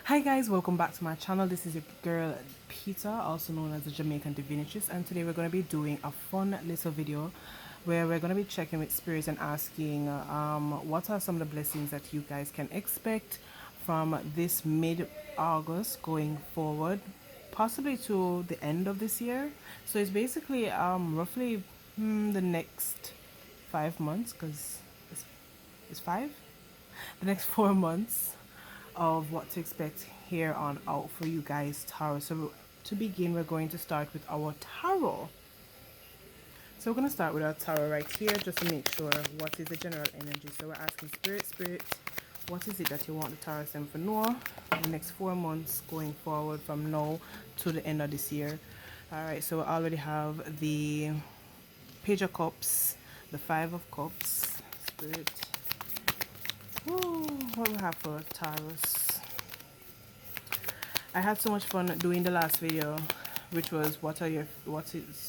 Hi guys, welcome back to my channel. This is your girl Peter, also known as the Jamaican Divinitress, and today we're going to be doing a fun little video where we're going to be checking with spirits and asking what are some of the blessings that you guys can expect from this mid-August going forward, possibly to the end of this year. So it's basically roughly the next 5 months, because it's five, the next 4 months of what to expect here on out for you guys, Taurus. So to begin, we're going to start with our tarot. So we're going to start with our tarot right here just to make sure what is the general energy. So we're asking spirit, what is it that you want the Taurus them to know in the next 4 months going forward from now to the end of this year. All right, so we already have the Page of Cups, the Five of Cups, Spirit. Ooh, what we have for Taurus? I had so much fun doing the last video, which was what is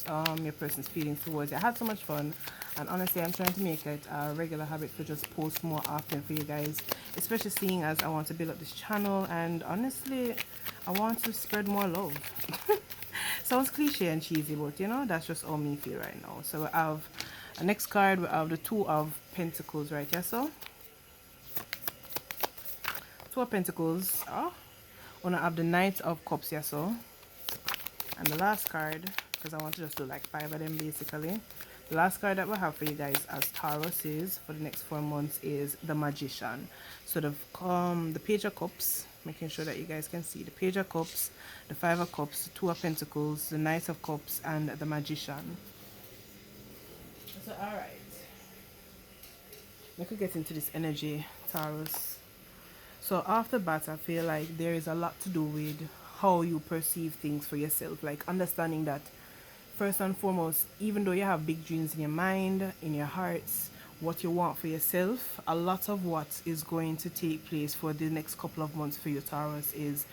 your person's feelings towards it. I had so much fun, and honestly I'm trying to make it a regular habit to just post more often for you guys, especially seeing as I want to build up this channel, and honestly I want to spread more love. Sounds cliche and cheesy, but you know, that's just how me feel right now. So we have a next card, we have the Two of Pentacles right here. So Two of Pentacles. Wanna have the Knight of Cups here, so, and the last card, because I want to just do like 5 of them basically. The last card that we have for you guys as Taurus is for the next 4 months is the Magician. So the Page of Cups, making sure that you guys can see the Page of Cups, the Five of Cups, the Two of Pentacles, the Knight of Cups, and the Magician. So alright, we could get into this energy, Taurus. So off the bat, I feel like there is a lot to do with how you perceive things for yourself. Like understanding that first and foremost, even though you have big dreams in your mind, in your hearts, what you want for yourself, a lot of what is going to take place for the next couple of months for you, Taurus, is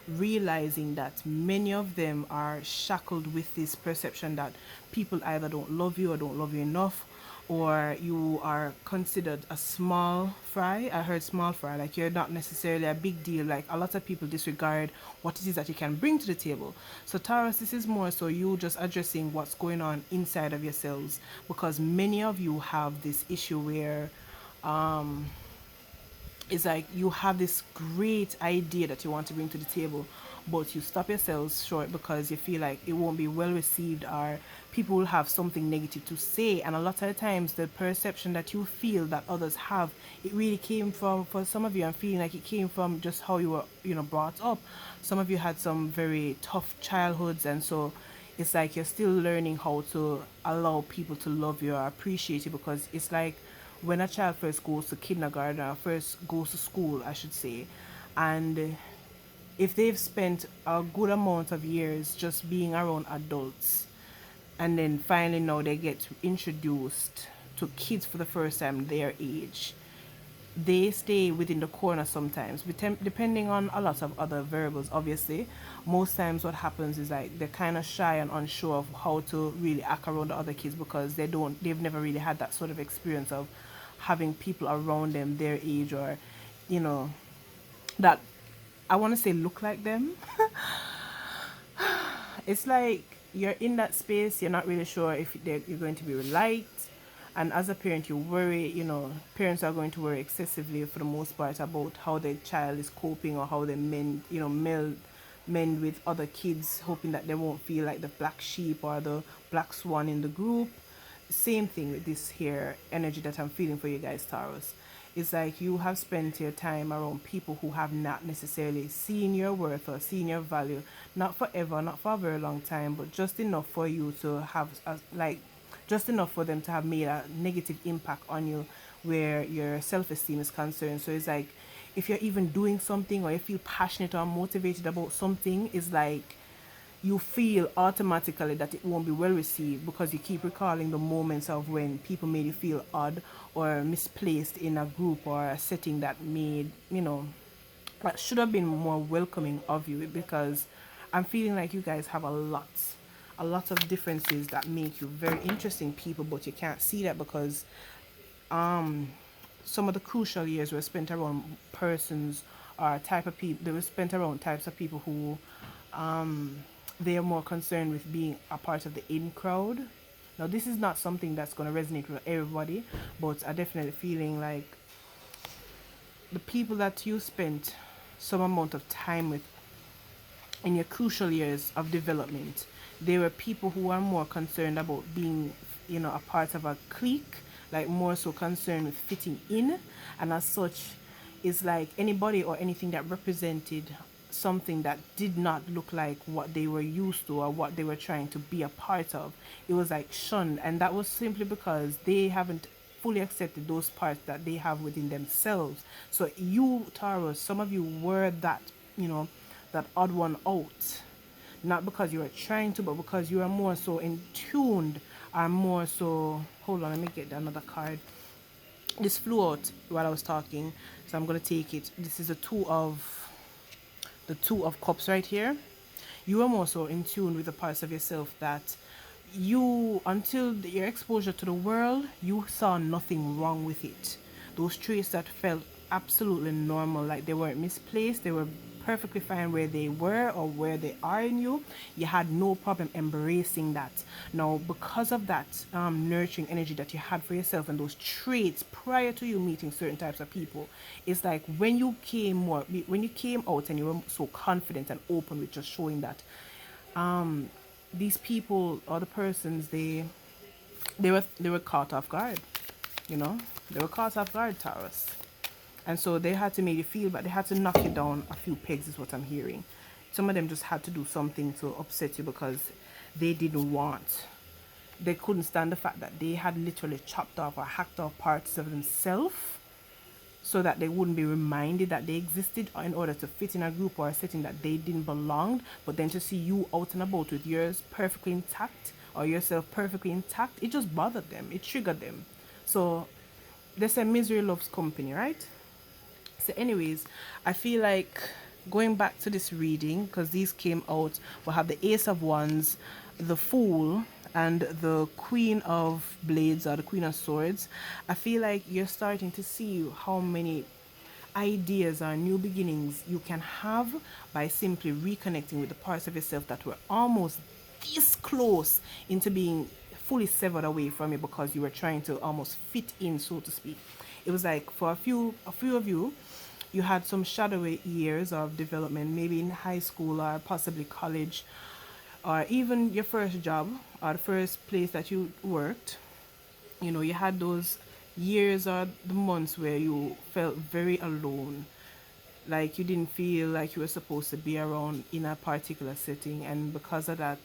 realizing that many of them are shackled with this perception that people either don't love you or don't love you enough, or you are considered a small fry. I heard small fry, like you're not necessarily a big deal. Like a lot of people disregard what it is that you can bring to the table. So Taurus, this is more so you just addressing what's going on inside of yourselves, because many of you have this issue where it's like you have this great idea that you want to bring to the table, but you stop yourselves short because you feel like it won't be well received, or people will have something negative to say. And a lot of the times the perception that you feel that others have, it really came from, for some of you, I'm feeling like it came from just how you were, brought up. Some of you had some very tough childhoods, and so it's like you're still learning how to allow people to love you or appreciate you, because it's like when a child first goes to kindergarten, or first goes to school, I should say, and if they've spent a good amount of years just being around adults, and then finally now they get introduced to kids for the first time their age, they stay within the corner sometimes, depending on a lot of other variables. Obviously, most times what happens is like they're kind of shy and unsure of how to really act around the other kids, because they've never really had that sort of experience of having people around them their age, or you know, that, I want to say, look like them. It's like you're in that space, you're not really sure if you're going to be liked, and as a parent you worry. Parents are going to worry excessively for the most part about how their child is coping, or how they mend with other kids, hoping that they won't feel like the black sheep or the black swan in the group. Same thing with this here energy that I'm feeling for you guys, Taurus. It's like you have spent your time around people who have not necessarily seen your worth or seen your value, not forever, not for a very long time, but just enough for you to have just enough for them to have made a negative impact on you, where your self-esteem is concerned. So it's like if you're even doing something, or you feel passionate or motivated about something, it's like you feel automatically that it won't be well received, because you keep recalling the moments of when people made you feel odd or misplaced in a group or a setting that that should have been more welcoming of you. Because I'm feeling like you guys have a lot of differences that make you very interesting people, but you can't see that because some of the crucial years were spent around persons or type of people. They were spent around types of people who they are more concerned with being a part of the in crowd. Now, this is not something that's going to resonate with everybody, but I definitely feeling like the people that you spent some amount of time with in your crucial years of development, they were people who are more concerned about being, a part of a clique, like more so concerned with fitting in, and as such, is like anybody or anything that represented something that did not look like what they were used to or what they were trying to be a part of. It was like shunned, and that was simply because they haven't fully accepted those parts that they have within themselves. So you, Taurus, some of you were that, that odd one out, not because you were trying to, but because you are more so in tuned, are more so. Hold on, let me get another card. This flew out while I was talking, so I'm gonna take it. This is the two of cups right here. You are more so in tune with the parts of yourself that you, until your exposure to the world, you saw nothing wrong with it. Those traits that felt absolutely normal, like they weren't misplaced, they were perfectly fine where they were or where they are in you. You had no problem embracing that. Now, because of that nurturing energy that you had for yourself and those traits prior to you meeting certain types of people, it's like when you came out and you were so confident and open with just showing that these people or the persons, they were caught off guard, you know they were caught off guard, Taurus, and so they had to make you feel, but they had to knock you down a few pegs is what I'm hearing. Some of them just had to do something to upset you because they didn't want, they couldn't stand the fact that they had literally chopped off or hacked off parts of themselves so that they wouldn't be reminded that they existed in order to fit in a group or a setting that they didn't belong. But then to see you out and about with yours perfectly intact or yourself perfectly intact, it just bothered them, it triggered them. So they say misery loves company, right? So anyways, I feel like going back to this reading, because these came out, we'll have the Ace of Wands, the Fool, and the Queen of Blades or the Queen of Swords. I feel like you're starting to see how many ideas or new beginnings you can have by simply reconnecting with the parts of yourself that were almost this close into being fully severed away from you because you were trying to almost fit in, so to speak. It was like for a few of you, you had some shadowy years of development, maybe in high school or possibly college, or even your first job or the first place that you worked. You had those years or the months where you felt very alone, like you didn't feel like you were supposed to be around in a particular setting, and because of that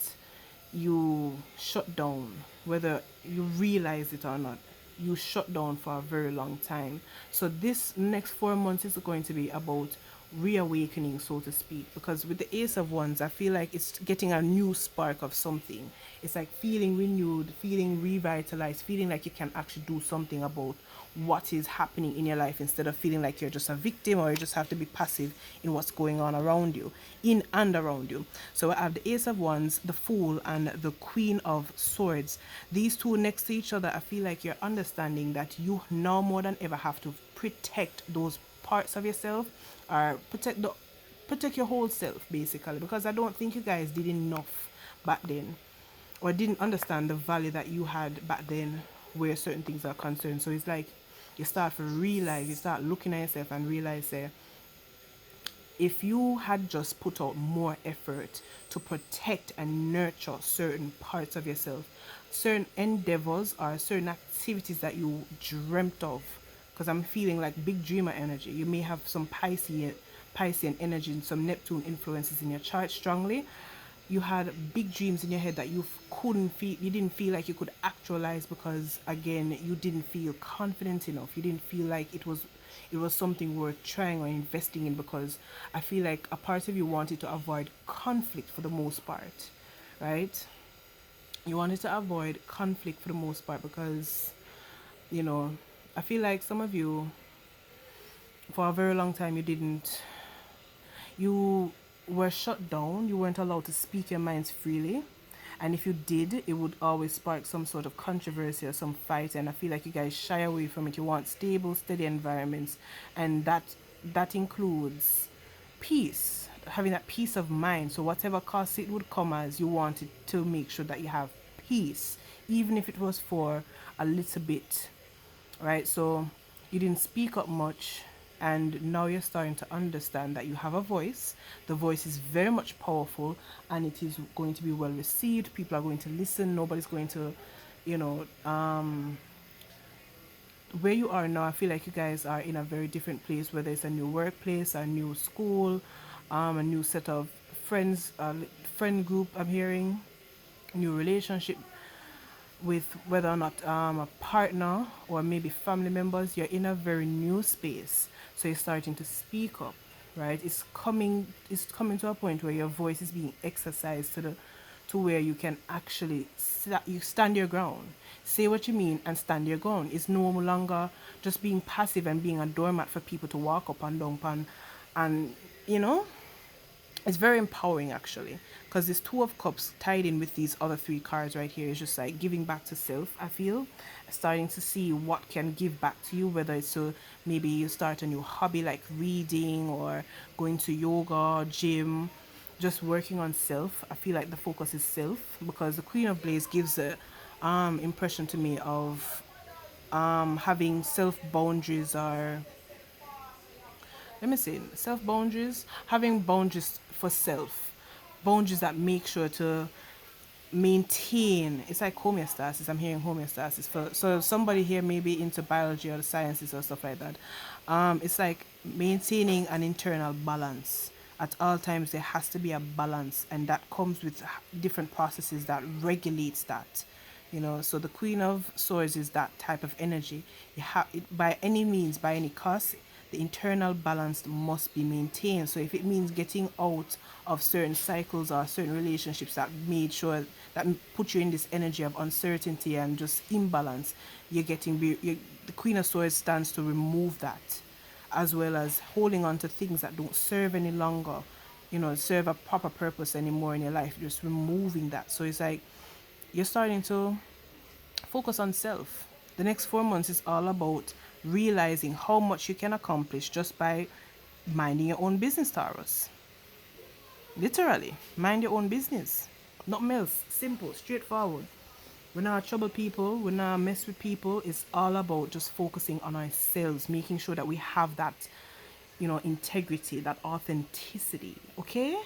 you shut down, whether you realize it or not. You shut down for a very long time. So this next 4 months is going to be about reawakening, so to speak, because with the Ace of Wands, I feel like it's getting a new spark of something. It's like feeling renewed, feeling revitalized, feeling like you can actually do something about what is happening in your life instead of feeling like you're just a victim or you just have to be passive in what's going on around you, in and around you. So I have the Ace of Wands, the Fool, and the Queen of Swords. These two next to each other, I feel like you're understanding that you now more than ever have to protect those parts of yourself, or protect your whole self basically, because I don't think you guys did enough back then or didn't understand the value that you had back then where certain things are concerned. So it's like you start to realize, you start looking at yourself and realize that if you had just put out more effort to protect and nurture certain parts of yourself, certain endeavors or certain activities that you dreamt of, because I'm feeling like big dreamer energy. You may have some Piscean energy and some Neptune influences in your chart strongly. You had big dreams in your head that you didn't feel like you could actualize because again you didn't feel confident enough. You didn't feel like it was something worth trying or investing in, because I feel like a part of you wanted to avoid conflict for the most part, right? You wanted to avoid conflict for the most part because I feel like some of you, for a very long time, you were shut down. You weren't allowed to speak your minds freely. And if you did, it would always spark some sort of controversy or some fight. And I feel like you guys shy away from it. You want stable, steady environments. And that includes peace, having that peace of mind. So whatever cost it would come as, you wanted to make sure that you have peace, even if it was for a little bit, right? So you didn't speak up much, and now you're starting to understand that you have a voice. The voice is very much powerful, and it is going to be well received. People are going to listen. Nobody's going to, you know, where you are now. I feel like you guys are in a very different place, whether it's a new workplace, a new school, a new set of friends, friend group. I'm hearing new relationship with whether or not a partner or maybe family members. You're in a very new space, so you're starting to speak up, right? It's coming to a point where your voice is being exercised to where you can actually you stand your ground, say what you mean, and stand your ground. It's no longer just being passive and being a doormat for people to walk up and down upon. And you know, it's very empowering actually, because this two of cups tied in with these other three cards right here is just like giving back to self. I feel starting to see what can give back to you, whether it's to maybe you start a new hobby like reading or going to yoga, gym, just working on self. I feel like the focus is self, because the Queen of Blades gives a impression to me of having self boundaries, or let me see, self boundaries, having boundaries for self, boundaries that make sure to maintain. It's like homeostasis. I'm hearing homeostasis for, so somebody here may be into biology or the sciences or stuff like that. It's like maintaining an internal balance. At all times there has to be a balance, and that comes with different processes that regulates that. So the Queen of Swords is that type of energy. You have it, by any means, by any cost, the internal balance must be maintained. So if it means getting out of certain cycles or certain relationships that made sure that put you in this energy of uncertainty and just imbalance, the Queen of Swords stands to remove that, as well as holding on to things that don't serve any longer, serve a proper purpose anymore in your life. Just removing that. So it's like you're starting to focus on self. The next 4 months is all about realizing how much you can accomplish just by minding your own business, Taurus. Literally, mind your own business. Nothing else. Simple, straightforward. We're not trouble people, we're not mess with people. It's all about just focusing on ourselves, making sure that we have that, integrity, that authenticity. Okay?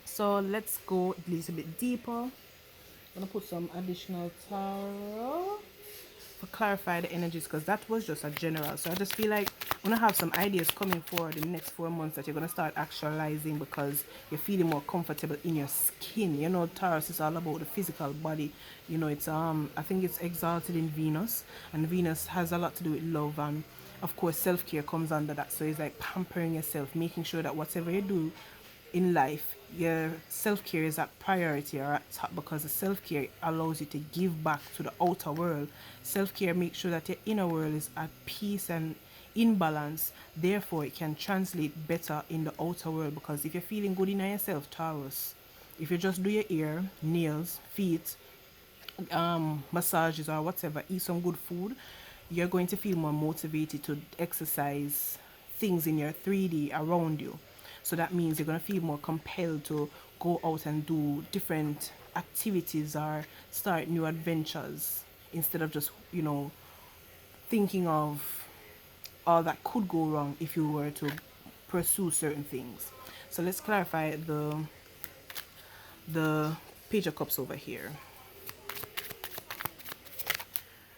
So let's go a little bit deeper. I'm gonna put some additional tarot for clarify the energies, because that was just a general. So I just feel like I'm gonna have some ideas coming forward in the next 4 months that you're gonna start actualizing, because you're feeling more comfortable in your skin. Taurus is all about the physical body. It's I think it's exalted in Venus, and Venus has a lot to do with love, and of course self-care comes under that. So it's like pampering yourself, making sure that whatever you do in life, your self-care is at priority or at top, because the self-care allows you to give back to the outer world. Self-care makes sure that your inner world is at peace and in balance, therefore it can translate better in the outer world. Because if you're feeling good in yourself, Taurus, if you just do your ear, nails, feet, massages or whatever, eat some good food, you're going to feel more motivated to exercise things in your 3D around you. So that means you're going to feel more compelled to go out and do different activities or start new adventures, instead of just, thinking of all that could go wrong if you were to pursue certain things. So let's clarify the Page of Cups over here.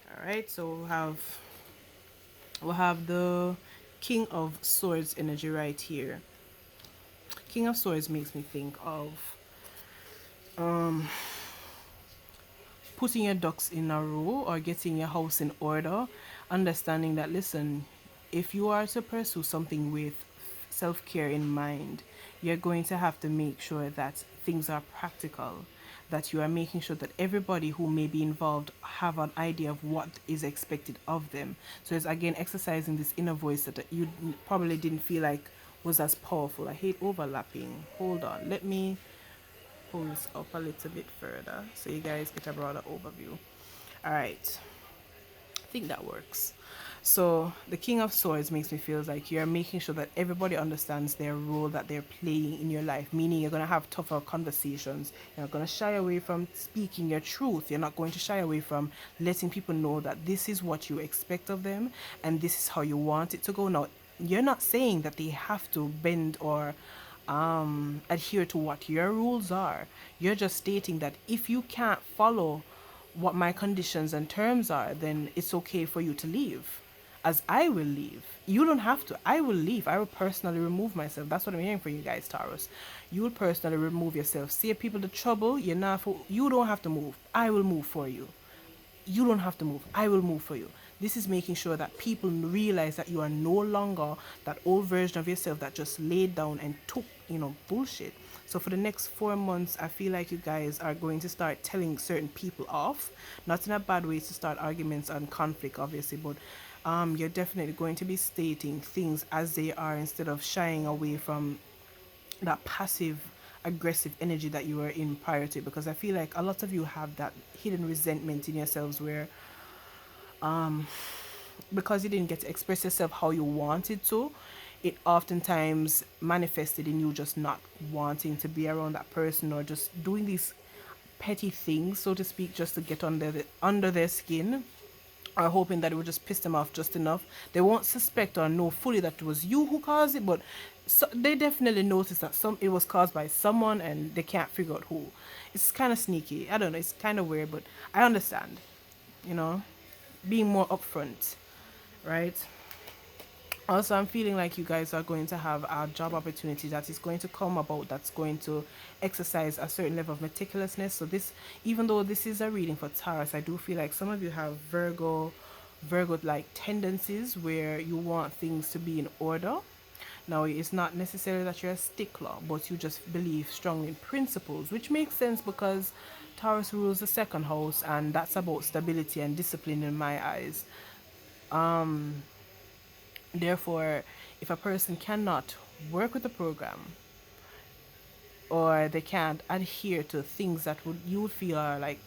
All right, so we'll have the King of Swords energy right here. King of Swords makes me think of putting your ducks in a row or getting your house in order, understanding that, listen, if you are to pursue something with self-care in mind, you're going to have to make sure that things are practical, that you are making sure that everybody who may be involved have an idea of what is expected of them. So it's again exercising this inner voice that you probably didn't feel like was as powerful. I hate overlapping. Hold on, let me pull this up a little bit further so you guys get a broader overview. All right, I think that works. So the King of Swords makes me feel like you're making sure that everybody understands their role that they're playing in your life, meaning you're going to have tougher conversations. You're not going to shy away from speaking your truth. You're not going to shy away from letting people know that this is what you expect of them and this is how you want it to go. Now, you're not saying that they have to bend or adhere to what your rules are. You're just stating that if you can't follow what my conditions and terms are, then it's okay for you to leave. As I will leave. You don't have to. I will leave. I will personally remove myself. That's what I'm hearing from you guys, Taurus. You will personally remove yourself. Save people the trouble. You don't have to move. I will move for you. You don't have to move. I will move for you. This is making sure that people realize that you are no longer that old version of yourself that just laid down and took, bullshit. So for the next 4 months, I feel like you guys are going to start telling certain people off. Not in a bad way to start arguments and conflict, obviously, but you're definitely going to be stating things as they are instead of shying away from that passive aggressive energy that you were in prior to, because I feel like a lot of you have that hidden resentment in yourselves where because you didn't get to express yourself how you wanted to, it oftentimes manifested in you just not wanting to be around that person or just doing these petty things, so to speak, just to get under their skin, are hoping that it would just piss them off just enough. They won't suspect or know fully that it was you who caused it, but they definitely notice that it was caused by someone and they can't figure out who. It's kind of sneaky. I don't know. It's kind of weird, but I understand. You know, being more upfront, right? Also, I'm feeling like you guys are going to have a job opportunity that is going to come about that's going to exercise a certain level of meticulousness. So this, even though this is a reading for Taurus, I do feel like some of you have Virgo like tendencies where you want things to be in order. Now, it's not necessarily that you're a stickler, but you just believe strongly in principles, which makes sense because Taurus rules the second house, and that's about stability and discipline in my eyes. Therefore, if a person cannot work with the program or they can't adhere to things that you would feel are like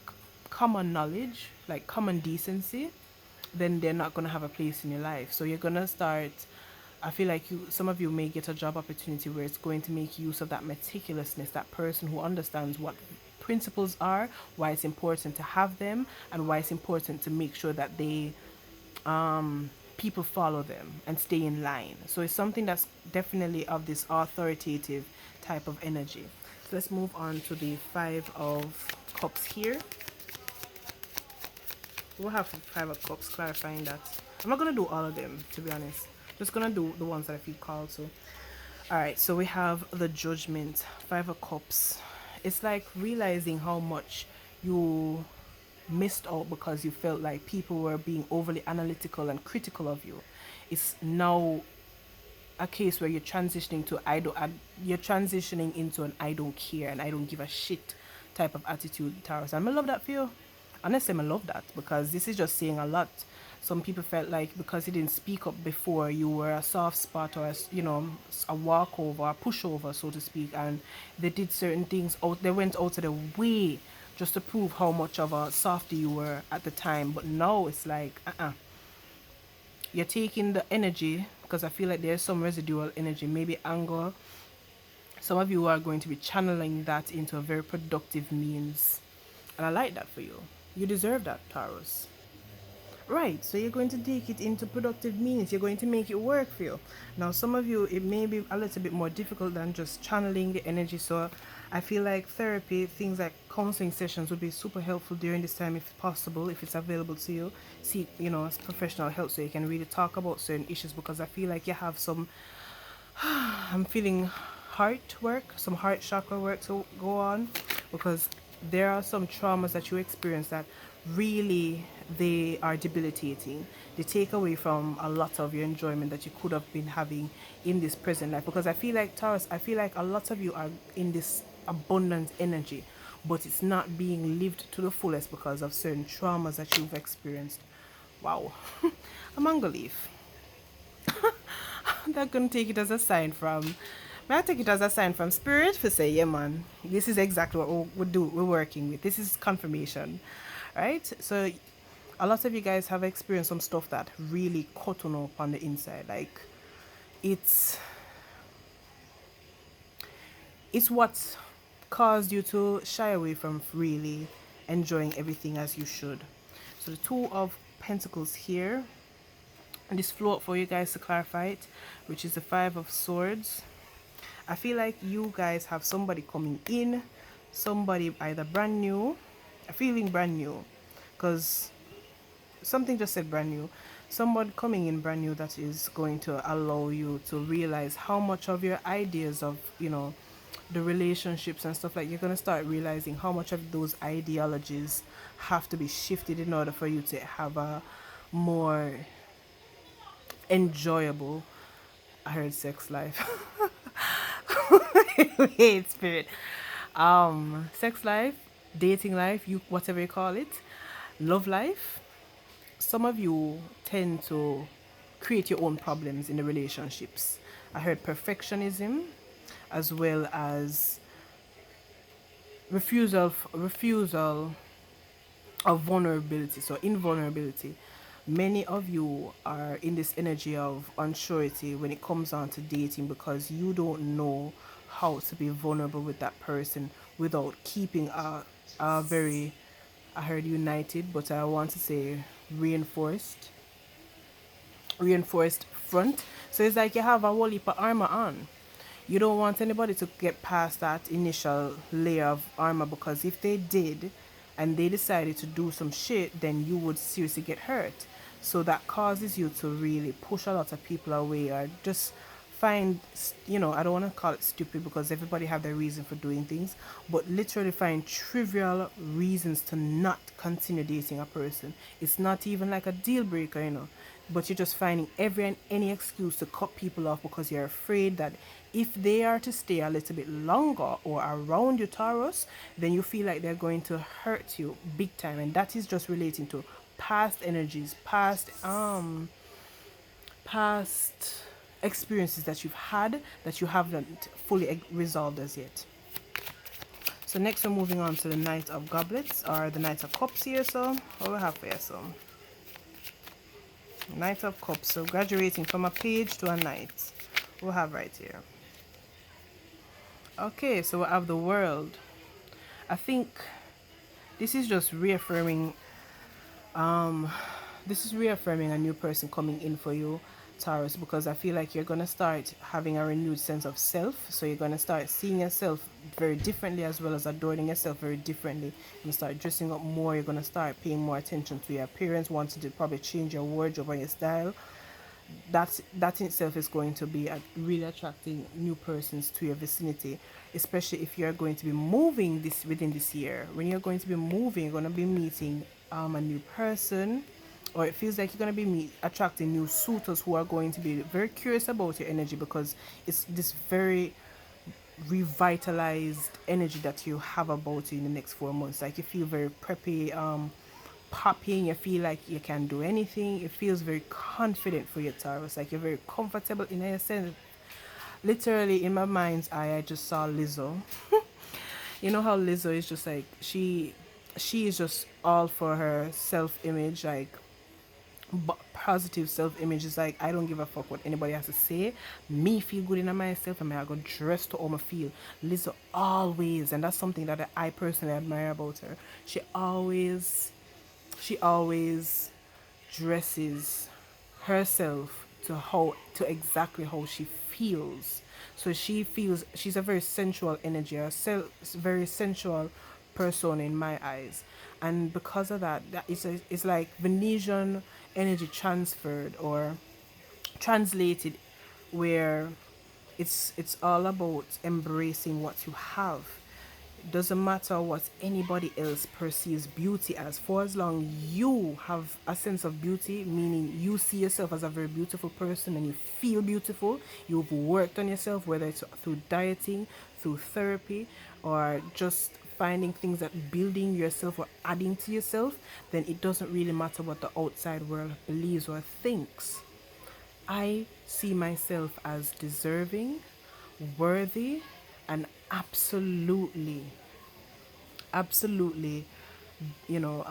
common knowledge, like common decency, then they're not going to have a place in your life. So you're going to start, I feel like some of you may get a job opportunity where it's going to make use of that meticulousness, that person who understands what principles are, why it's important to have them, and why it's important to make sure that people follow them and stay in line. So it's something that's definitely of this authoritative type of energy. So let's move on to the Five of Cups here. We'll have Five of Cups clarifying that. I'm not going to do all of them, to be honest. Just going to do the ones that I feel called to. Alright, so we have the Judgment, Five of Cups. It's like realizing how much you missed out because you felt like people were being overly analytical and critical of you. It's now a case where you're transitioning you're transitioning into an I don't care and I don't give a shit type of attitude, Taurus. And I love that for you. Honestly, I love that because this is just saying a lot. Some people felt like because you didn't speak up before, you were a soft spot or a walkover, a pushover, so to speak, and they did certain things out. They went out of their way just to prove how much of a softie you were at the time. But now it's like, you're taking the energy, because I feel like there's some residual energy, maybe anger. Some of you are going to be channeling that into a very productive means. And I like that for you. You deserve that, Taurus. Right, so you're going to take it into productive means. You're going to make it work for you. Now, some of you, it may be a little bit more difficult than just channeling the energy. So I feel like therapy, things like counseling sessions would be super helpful during this time if possible, if it's available to you. Seek, professional help so you can really talk about certain issues, because I feel like you have some, I'm feeling heart work, some heart chakra work to go on, because there are some traumas that you experience that really they are debilitating. They take away from a lot of your enjoyment that you could have been having in this present life. Because I feel like, Taurus, I feel like a lot of you are in this abundant energy, but it's not being lived to the fullest because of certain traumas that you've experienced. Wow. A mango leaf. They're gonna take it as a sign from, may I take it as a sign from spirit for say, yeah man, this is exactly what we're working with. This is confirmation, right? So a lot of you guys have experienced some stuff that really cut on up on the inside. Like it's it's what caused you to shy away from really enjoying everything as you should. So the Two of Pentacles here, and this float for you guys to clarify it, which is the Five of Swords. I feel like you guys have somebody coming in, somebody either brand new, feeling brand new, because something just said brand new. Someone coming in brand new that is going to allow you to realize how much of your ideas of, the relationships and stuff, like you're going to start realizing how much of those ideologies have to be shifted in order for you to have a more enjoyable, I heard sex life. Wait, spirit. Sex life, dating life, you whatever you call it, love life. Some of you tend to create your own problems in the relationships. I heard perfectionism, as well as refusal of vulnerability. So invulnerability. Many of you are in this energy of unsurety when it comes on to dating, because you don't know how to be vulnerable with that person without keeping a very, I heard united, but I want to say reinforced front. So it's like you have a whole heap of armor on. You don't want anybody to get past that initial layer of armor, because if they did and they decided to do some shit, then you would seriously get hurt. So that causes you to really push a lot of people away, or just find, I don't want to call it stupid because everybody have their reason for doing things, but literally find trivial reasons to not continue dating a person. It's not even like a deal breaker, but you're just finding every and any excuse to cut people off because you're afraid that if they are to stay a little bit longer or around you, Taurus, then you feel like they're going to hurt you big time. And that is just relating to past energies, past experiences that you've had that you haven't fully resolved as yet. So next we're moving on to the Knight of Goblets, or the Knight of Cups here. So what we have here, so Knight of Cups, so graduating from a page to a knight. We'll have right here. Okay, so we have the World. I think this is just reaffirming, this is reaffirming a new person coming in for you, Taurus, because I feel like you're going to start having a renewed sense of self. So you're going to start seeing yourself very differently, as well as adoring yourself very differently. You're going to start dressing up more. You're going to start paying more attention to your appearance, wanting to probably change your wardrobe or your style. That in itself is going to be really attracting new persons to your vicinity, especially if you're going to be moving this within this year. When you're going to be moving, you're going to be meeting a new person, or it feels like you're going to be attracting new suitors who are going to be very curious about your energy, because it's this very revitalized energy that you have about you in the next 4 months. Like you feel very preppy, popping, you feel like you can do anything. It feels very confident for your Taurus, like you're very comfortable in a sense. Literally in my mind's eye, I just saw Lizzo. You know how Lizzo is just like, she is just all for her self-image, like positive self-image. Is like, I don't give a fuck what anybody has to say. Me feel good in myself, and I go dress to how I feel. Lizzo always, and that's something that I personally admire about her. She always dresses herself to exactly how she feels. So she feels she's a very sensual energy, very sensual person in my eyes. And because of that, it's like Venetian energy transferred or translated, where it's all about embracing what you have. It doesn't matter what anybody else perceives beauty as, for as long you have a sense of beauty, meaning you see yourself as a very beautiful person and you feel beautiful. You've worked on yourself, whether it's through dieting, through therapy, or just finding things that building yourself or adding to yourself, then it doesn't really matter what the outside world believes or thinks. I see myself as deserving, worthy, and absolutely, you know,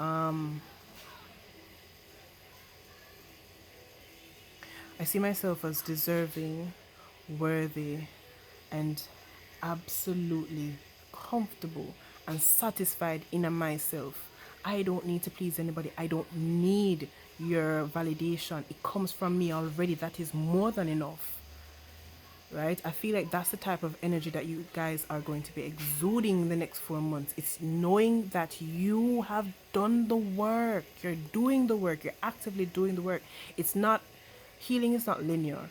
I see myself as deserving, worthy, and absolutely comfortable and satisfied in myself. I don't need to please anybody. I don't need your validation. It comes from me already. That is more than enough. Right? I feel like that's the type of energy that you guys are going to be exuding in the next 4 months. It's knowing that you have done the work. You're doing the work. You're actively doing the work. It's not, healing is not linear.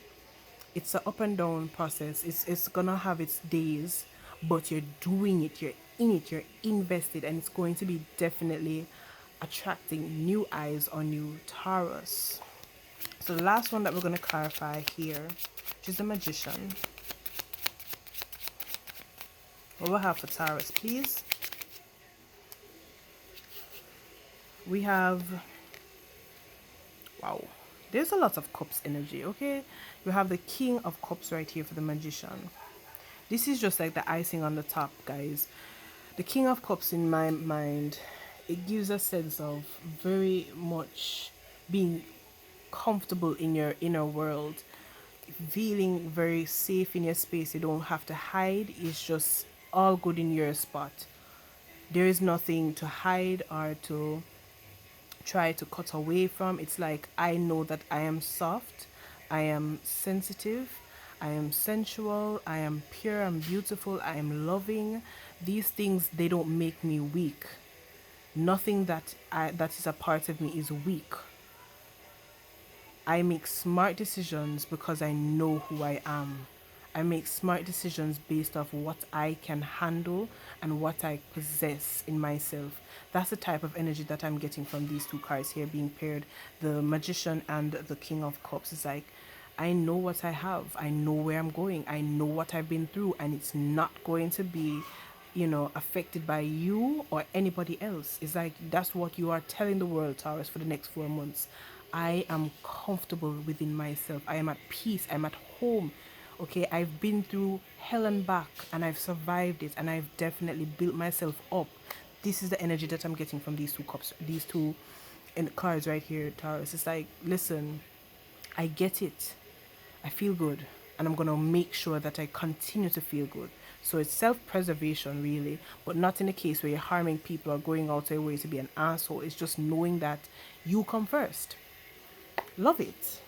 It's an up and down process. It's gonna have its days, but you're doing it, you're in it, you're invested, and it's going to be definitely attracting new eyes on you, Taurus. So the last one that we're gonna clarify here, which is the Magician. What we have for Taurus, please? We have, wow, there's a lot of cups energy, okay? We have the King of Cups right here for the Magician. This is just like the icing on the top, guys. The King of Cups, in my mind, it gives a sense of very much being comfortable in your inner world, feeling very safe in your space. You don't have to hide. It's just all good in your spot. There is nothing to hide or to try to cut away from. It's like, I know that I am soft, I am sensitive, I am sensual, I am pure, I'm beautiful, I am loving. These things, they don't make me weak. Nothing that is a part of me is weak. I make smart decisions because I know who I am. I make smart decisions based off what I can handle and what I possess in myself. That's the type of energy that I'm getting from these two cards here being paired, the Magician and the King of Cups. It's like, I know what I have. I know where I'm going. I know what I've been through, and it's not going to be, affected by you or anybody else. It's like, that's what you are telling the world, Taurus, for the next 4 months. I am comfortable within myself. I am at peace. I'm at home. Okay, I've been through hell and back, and I've survived it, and I've definitely built myself up. This is the energy that I'm getting from these two cups, these two cards right here, Taurus. It's like, listen, I get it. I feel good, and I'm going to make sure that I continue to feel good. So it's self-preservation, really, but not in a case where you're harming people or going out of your way to be an asshole. It's just knowing that you come first. Love it.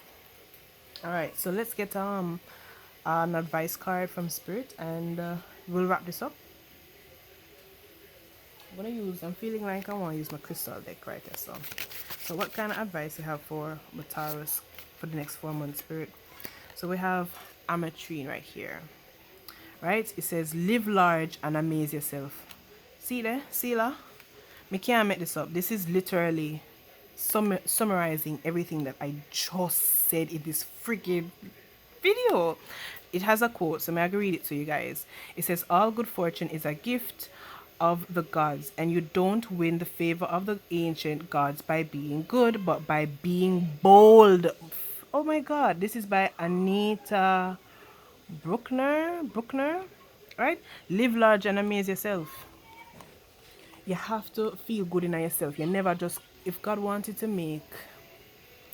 All right, so let's get an advice card from Spirit, and we'll wrap this up. I'm feeling like I want to use my crystal deck right there. So what kind of advice you have for Taurus for the next 4 months, Spirit? So we have Ametrine right here, right? It says, live large and amaze yourself. See there? See la? Me can't make this up. This is literally summarizing everything that I just said in this freaking video. It has a quote, so may I read it to you guys. It says, all good fortune is a gift of the gods, and you don't win the favor of the ancient gods by being good, but by being bold. Oh my god, this is by Anita Bruckner, right? Live large and amaze yourself. You have to feel good in yourself. You never just, if God wanted to make,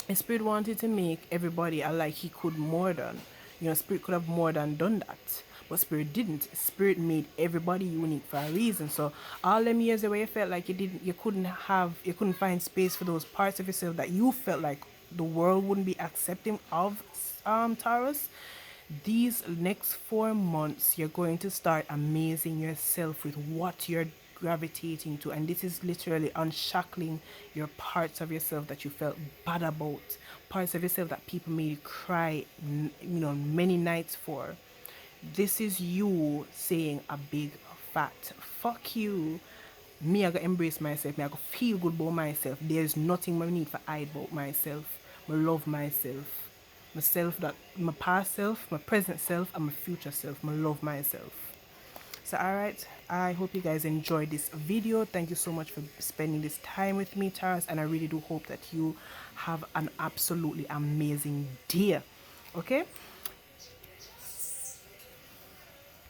if Spirit wanted to make everybody alike, he could more than, Spirit could have more than done that. But Spirit didn't. Spirit made everybody unique for a reason. So all them years where you felt like you couldn't find space for those parts of yourself that you felt like the world wouldn't be accepting of, Taurus. These next 4 months, you're going to start amazing yourself with what you're gravitating to, and this is literally unshackling your parts of yourself that you felt bad about, parts of yourself that people made you cry, many nights for. This is you saying a big fat fuck you. Me, I gotta embrace myself. Me, I gotta feel good about myself. There's nothing I need to hide about myself. I love myself. Myself, that my past self, my present self, and my future self. I love myself. So alright, I hope you guys enjoyed this video. Thank you so much for spending this time with me, Taurus, and I really do hope that you have an absolutely amazing day. Okay,